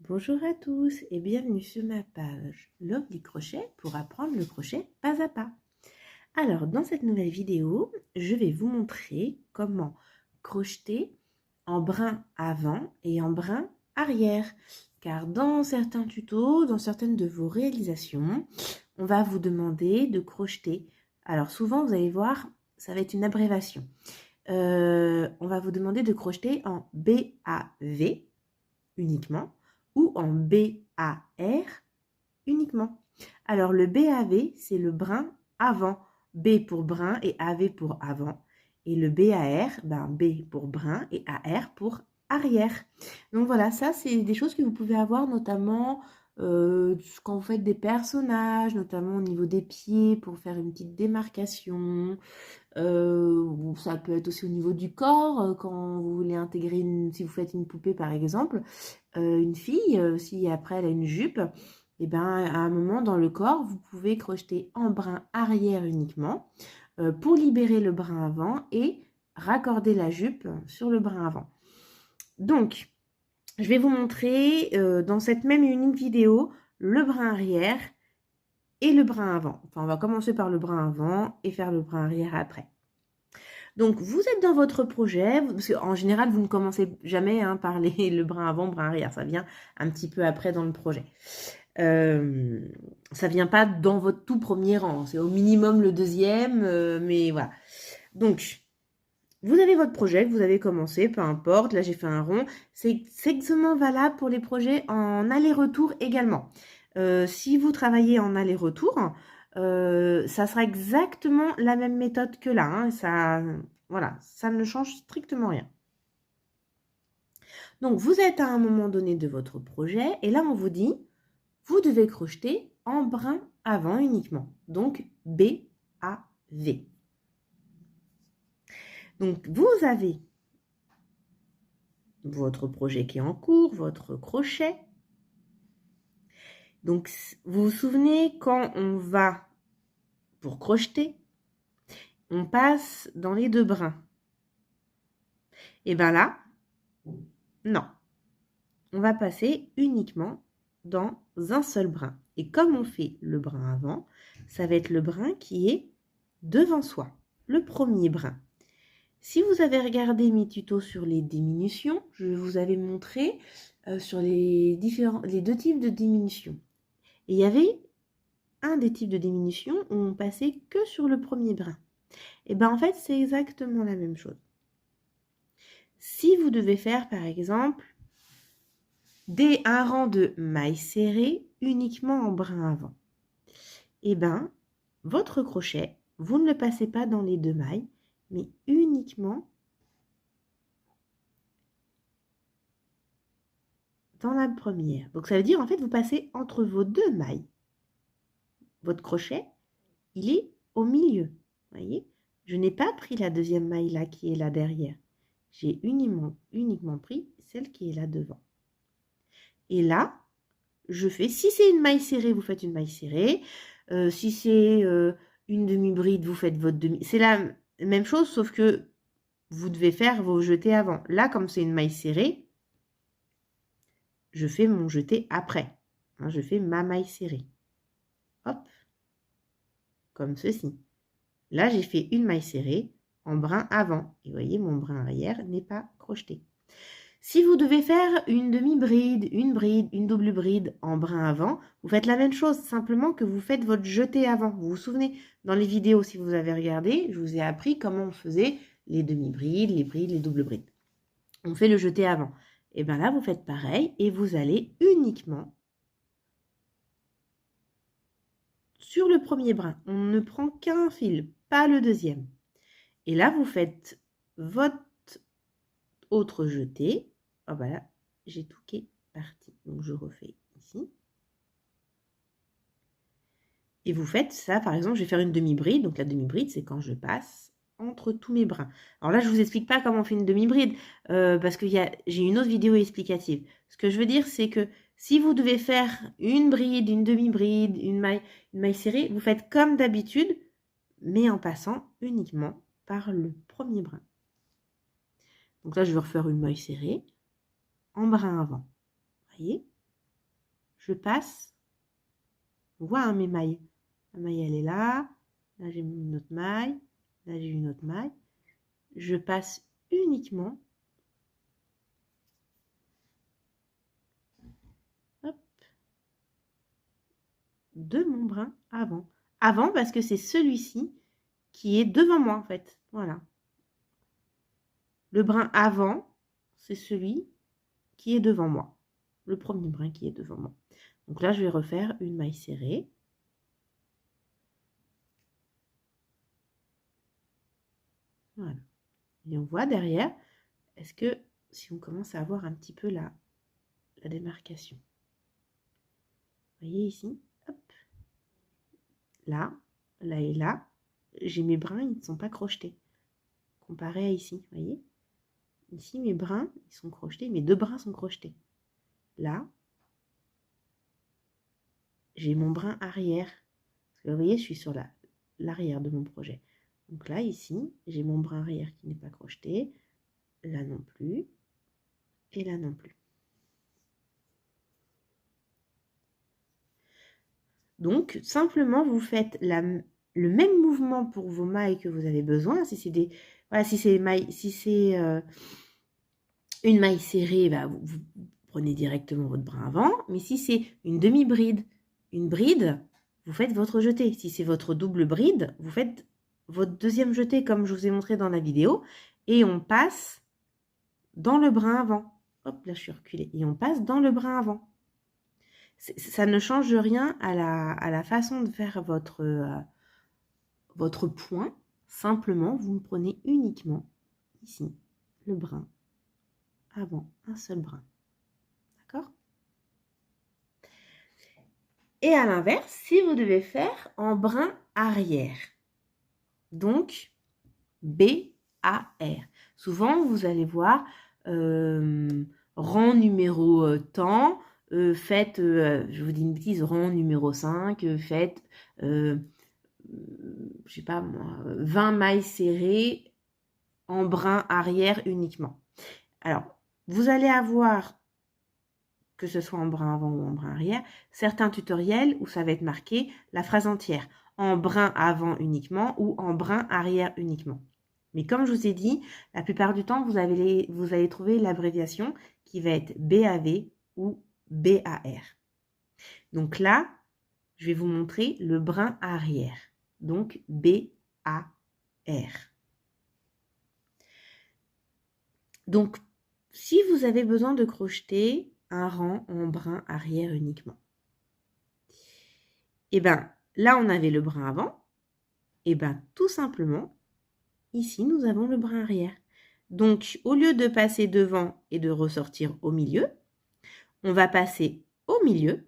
Bonjour à tous et bienvenue sur ma page Love du crochet pour apprendre le crochet pas à pas. Alors dans cette nouvelle vidéo, je vais vous montrer comment crocheter en brin avant et en brin arrière. Car dans certains tutos, dans certaines de vos réalisations, on va vous demander de crocheter. Alors souvent vous allez voir, ça va être une abréviation. On va vous demander de crocheter en BAV uniquement ou en BAR uniquement. Alors le BAV, c'est le brin avant. B pour brin et AV pour avant. Et le BAR, B pour brin et AR pour arrière. Donc voilà, ça c'est des choses que vous pouvez avoir notamment quand vous faites des personnages, notamment au niveau des pieds pour faire une petite démarcation. Ça peut être aussi au niveau du corps, quand vous voulez intégrer, si vous faites une poupée par exemple, une fille, si après elle a une jupe, et ben à un moment dans le corps, vous pouvez crocheter en brin arrière uniquement pour libérer le brin avant et raccorder la jupe sur le brin avant. Donc, je vais vous montrer dans cette même et unique vidéo le brin arrière et le brin avant. Enfin, on va commencer par le brin avant et faire le brin arrière après. Donc, vous êtes dans votre projet, parce qu'en général, vous ne commencez jamais par le brin avant, brin arrière. Ça vient un petit peu après dans le projet. Ça vient pas dans votre tout premier rang. C'est au minimum le deuxième, mais voilà. Donc, vous avez votre projet que vous avez commencé, peu importe. Là, j'ai fait un rond. C'est exactement valable pour les projets en aller-retour également. Si vous travaillez en aller-retour, ça sera exactement la même méthode que là. Voilà, ça ne change strictement rien. Donc, vous êtes à un moment donné de votre projet et là, on vous dit, vous devez crocheter en brin avant uniquement. Donc, B, A, V. Donc, vous avez votre projet qui est en cours, votre crochet. Donc, vous vous souvenez, quand on va pour crocheter, on passe dans les deux brins. Et bien là, non. On va passer uniquement dans un seul brin. Et comme on fait le brin avant, ça va être le brin qui est devant soi, le premier brin. Si vous avez regardé mes tutos sur les diminutions, je vous avais montré sur les deux types de diminutions. Et il y avait un des types de diminution où on passait que sur le premier brin. Et bien en fait, c'est exactement la même chose. Si vous devez faire par exemple un rang de mailles serrées uniquement en brin avant, et bien votre crochet, vous ne le passez pas dans les deux mailles, mais uniquement dans la première. Donc ça veut dire en fait vous passez entre vos deux mailles. Votre crochet, il est au milieu. Voyez, je n'ai pas pris la deuxième maille là qui est là derrière. J'ai uniquement pris celle qui est là devant. Et là, je fais, si c'est une maille serrée, vous faites une maille serrée. Si c'est une demi-bride, vous faites votre demi. C'est la même chose, sauf que vous devez faire vos jetés avant. Là, comme c'est une maille serrée, je fais mon jeté après. Je fais ma maille serrée. Hop, comme ceci. Là, j'ai fait une maille serrée en brin avant. Et vous voyez, mon brin arrière n'est pas crocheté. Si vous devez faire une demi-bride, une double bride en brin avant, vous faites la même chose, simplement que vous faites votre jeté avant. Vous vous souvenez, dans les vidéos, si vous avez regardé, je vous ai appris comment on faisait les demi-brides, les brides, les doubles brides. On fait le jeté avant. Et bien là, vous faites pareil et vous allez uniquement sur le premier brin. On ne prend qu'un fil, pas le deuxième. Et là, vous faites votre autre jeté. Oh ben là, j'ai tout qui est parti. Donc, je refais ici. Et vous faites ça, par exemple, je vais faire une demi-bride. Donc, la demi-bride, c'est quand je passe entre tous mes brins. Alors là, je ne vous explique pas comment on fait une demi-bride, parce que j'ai une autre vidéo explicative. Ce que je veux dire, c'est que si vous devez faire une bride, une demi-bride, une maille serrée, vous faites comme d'habitude, mais en passant uniquement par le premier brin. Donc là, je vais refaire une maille serrée en brin avant. Vous voyez? je passe, on voit hein, mes mailles. La maille, elle est là. Là, j'ai une autre maille. Là, j'ai une autre maille. Je passe uniquement hop, de mon brin avant. Avant, parce que c'est celui-ci qui est devant moi, en fait. Voilà. Le brin avant, c'est celui qui est devant moi. Le premier brin qui est devant moi. Donc là, je vais refaire une maille serrée. Voilà. Et on voit derrière, est-ce que si on commence à avoir un petit peu la démarcation. Vous voyez ici, hop. Là, là et là, j'ai mes brins, ils ne sont pas crochetés. Comparé à ici, vous voyez. Ici, mes brins, ils sont crochetés, mes deux brins sont crochetés. Là, j'ai mon brin arrière. Parce que vous voyez, je suis sur l'arrière de mon projet. Donc là, ici, j'ai mon brin arrière qui n'est pas crocheté. Là non plus. Et là non plus. Donc, simplement, vous faites le même mouvement pour vos mailles que vous avez besoin. Si c'est des, voilà, si c'est une maille serrée, bah, vous prenez directement votre brin avant. Mais si c'est une demi-bride, une bride, vous faites votre jeté. Si c'est votre double bride, vous faites votre deuxième jeté comme je vous ai montré dans la vidéo. Et on passe dans le brin avant. Hop, là je suis reculée. Et on passe dans le brin avant. Ça ne change rien à la façon de faire votre point. Simplement, vous me prenez uniquement ici le brin avant, un seul brin. D'accord? Et à l'inverse, si vous devez faire en brin arrière. Donc, B-A-R. Souvent, vous allez voir rang numéro tant, faites, je vous dis une bêtise, rang numéro 5, faites, je sais pas moi, 20 mailles serrées en brin arrière uniquement. Alors, vous allez avoir, que ce soit en brin avant ou en brin arrière, certains tutoriels où ça va être marqué la phrase entière, en brin avant uniquement ou en brin arrière uniquement. Mais comme je vous ai dit, la plupart du temps, vous allez trouver l'abréviation qui va être BAV ou BAR. Donc là, je vais vous montrer le brin arrière. Donc BAR. Donc, si vous avez besoin de crocheter un rang en brin arrière uniquement, et bien là, on avait le brin avant. Et bien tout simplement, ici, nous avons le brin arrière. Donc, au lieu de passer devant et de ressortir au milieu, on va passer au milieu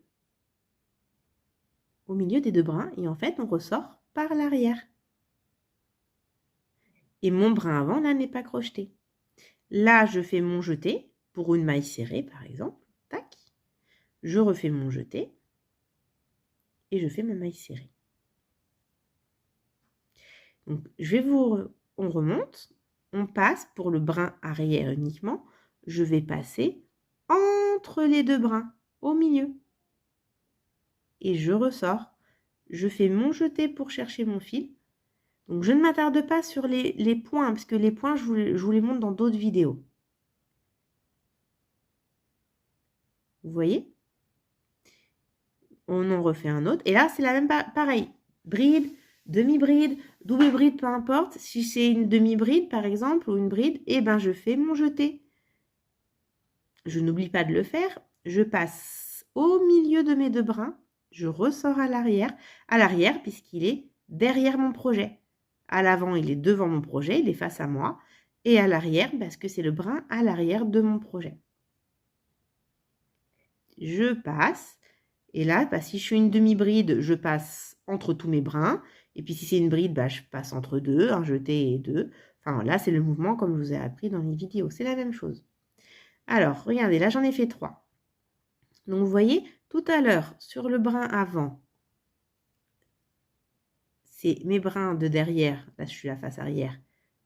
des deux brins, et en fait, on ressort par l'arrière. Et mon brin avant, là, n'est pas crocheté. Là, je fais mon jeté pour une maille serrée, par exemple. Tac. Je refais mon jeté et je fais ma maille serrée. Donc, on remonte. On passe pour le brin arrière uniquement. Je vais passer entre les deux brins, au milieu. Et je ressors. Je fais mon jeté pour chercher mon fil. Donc, je ne m'attarde pas sur les points, parce que les points, je vous les montre dans d'autres vidéos. Vous voyez? On en refait un autre. Et là, c'est la même pareil. Bride, demi-bride, double bride, peu importe. Si c'est une demi-bride, par exemple, ou une bride, eh ben, je fais mon jeté. Je n'oublie pas de le faire. Je passe au milieu de mes deux brins. Je ressors à l'arrière puisqu'il est derrière mon projet. À l'avant, il est devant mon projet, il est face à moi. Et à l'arrière, parce que c'est le brin à l'arrière de mon projet. Je passe. Et là, bah, si je suis une demi-bride, je passe entre tous mes brins. Et puis si c'est une bride, bah, je passe entre deux, un jeté et deux. Enfin, là, c'est le mouvement comme je vous ai appris dans les vidéos. C'est la même chose. Alors, regardez, là, j'en ai fait 3. Donc, vous voyez, tout à l'heure, sur le brin avant, c'est mes brins de derrière, là, je suis la face arrière,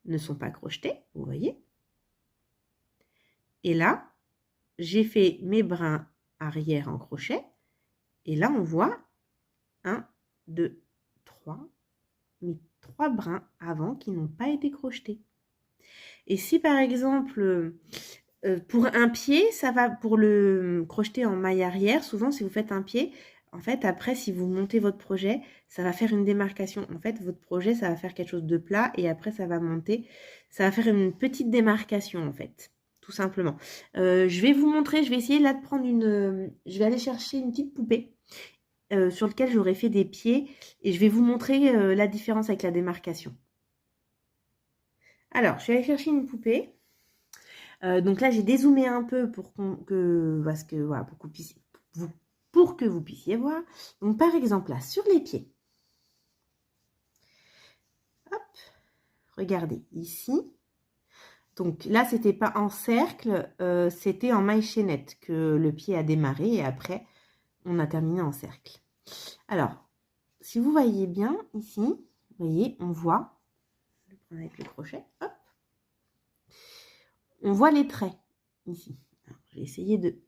ne sont pas crochetés, vous voyez. Et là, j'ai fait mes brins arrière en crochet. Et là, on voit 1, 2, 3, mes 3 brins avant qui n'ont pas été crochetés. Et si par exemple, pour un pied, ça va pour le crocheter en maille arrière, souvent si vous faites un pied, en fait après si vous montez votre projet, ça va faire une démarcation. En fait votre projet ça va faire quelque chose de plat et après ça va monter, ça va faire une petite démarcation en fait, tout simplement. Je vais vous montrer, je vais essayer là de prendre je vais aller chercher une petite poupée sur laquelle j'aurais fait des pieds et je vais vous montrer la différence avec la démarcation. Alors je vais aller chercher une poupée. Donc là, j'ai dézoomé un peu pour parce que voilà, pour que vous puissiez voir. Donc par exemple là, sur les pieds. Hop, regardez ici. Donc là, c'était pas en cercle, c'était en maille chaînette que le pied a démarré et après, on a terminé en cercle. Alors, si vous voyez bien ici, vous voyez, on voit, je vais prendre avec le crochet, hop, on voit les traits ici. Alors, je vais essayer de...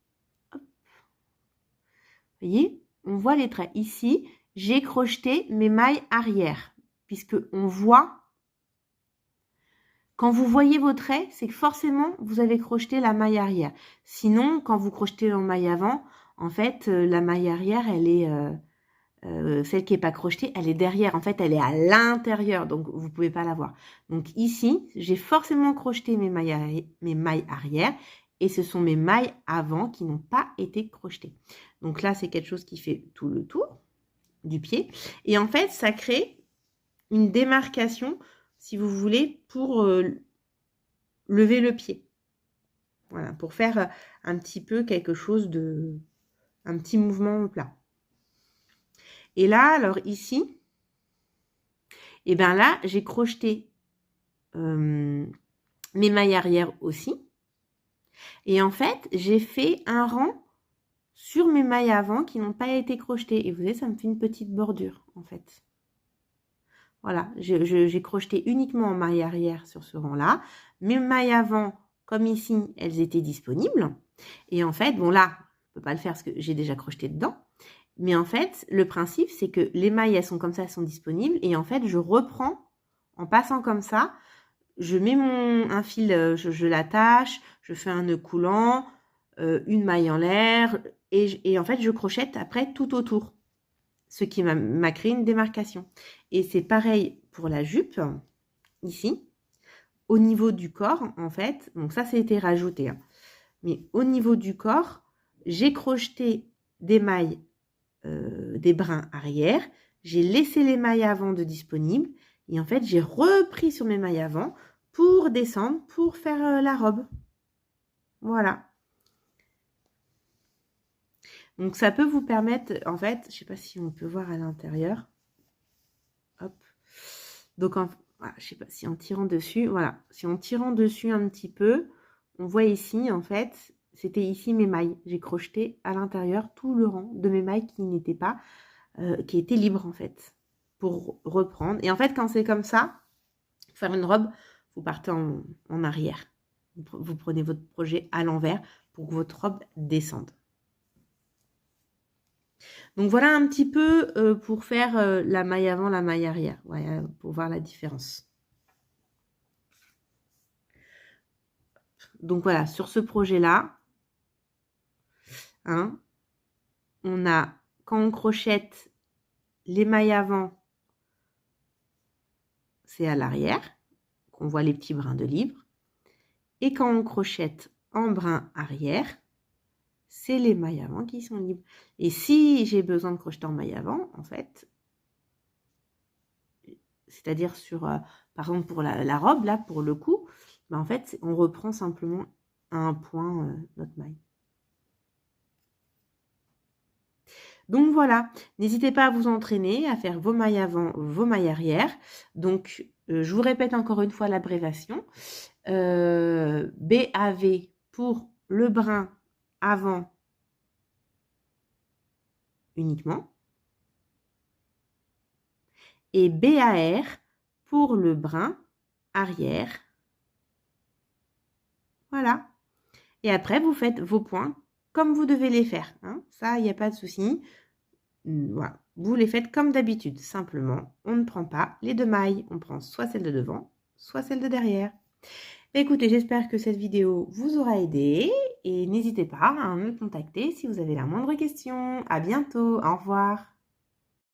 Hop. Vous voyez, on voit les traits. Ici, j'ai crocheté mes mailles arrière, puisque on voit... Quand vous voyez vos traits, c'est que forcément, vous avez crocheté la maille arrière. Sinon, quand vous crochetez en maille avant, en fait, la maille arrière, elle est... celle qui n'est pas crochetée, elle est derrière. En fait, elle est à l'intérieur, donc vous ne pouvez pas la voir. Donc ici, j'ai forcément crocheté mes mailles arrière et ce sont mes mailles avant qui n'ont pas été crochetées. Donc là, c'est quelque chose qui fait tout le tour du pied. Et en fait, ça crée une démarcation, si vous voulez, pour lever le pied. Voilà, pour faire un petit peu quelque chose de... un petit mouvement plat. Et là, alors ici, et bien là, j'ai crocheté mes mailles arrière aussi. Et en fait, j'ai fait un rang sur mes mailles avant qui n'ont pas été crochetées. Et vous voyez, ça me fait une petite bordure, en fait. Voilà, j'ai crocheté uniquement en maille arrière sur ce rang-là. Mes mailles avant, comme ici, elles étaient disponibles. Et en fait, bon là, je ne peux pas le faire parce que j'ai déjà crocheté dedans. Mais en fait, le principe, c'est que les mailles, elles sont comme ça, elles sont disponibles. Et en fait, je reprends en passant comme ça. Je mets un fil, je l'attache, je fais un nœud coulant, une maille en l'air. Et en fait, je crochette après tout autour. Ce qui m'a créé une démarcation. Et c'est pareil pour la jupe, ici. Au niveau du corps, en fait, donc ça, été rajouté. Hein. Mais au niveau du corps, j'ai crocheté des mailles, des brins arrière. J'ai laissé les mailles avant de disponibles. Et en fait, j'ai repris sur mes mailles avant pour descendre, pour faire la robe. Voilà. Donc, ça peut vous permettre, en fait, je ne sais pas si on peut voir à l'intérieur. Hop. Donc, voilà, je ne sais pas si en tirant dessus, voilà. Si en tirant dessus un petit peu, on voit ici, en fait, c'était ici mes mailles. J'ai crocheté à l'intérieur tout le rang de mes mailles qui n'étaient pas, qui étaient libres, en fait, pour reprendre. Et en fait, quand c'est comme ça, faire une robe, vous partez en arrière. Vous prenez votre projet à l'envers pour que votre robe descende. Donc voilà un petit peu pour faire la maille avant, la maille arrière, ouais, pour voir la différence. Donc voilà, sur ce projet-là, hein, on a, quand on crochette les mailles avant, c'est à l'arrière, qu'on voit les petits brins de libre. Et quand on crochette en brin arrière, c'est les mailles avant qui sont libres. Et si j'ai besoin de crocheter en maille avant, en fait, c'est-à-dire sur, par exemple pour la robe, là, pour le cou, ben en fait, on reprend simplement à un point notre maille. Donc voilà, n'hésitez pas à vous entraîner, à faire vos mailles avant, vos mailles arrière. Donc, je vous répète encore une fois l'abréviation. BAV pour le brin avant uniquement. Et BAR pour le brin arrière. Voilà. Et après, vous faites vos points comme vous devez les faire. Hein. Ça, il n'y a pas de souci. Voilà, vous les faites comme d'habitude. Simplement, on ne prend pas les 2 mailles. On prend soit celle de devant, soit celle de derrière. Écoutez, j'espère que cette vidéo vous aura aidé et n'hésitez pas à me contacter si vous avez la moindre question. À bientôt, au revoir.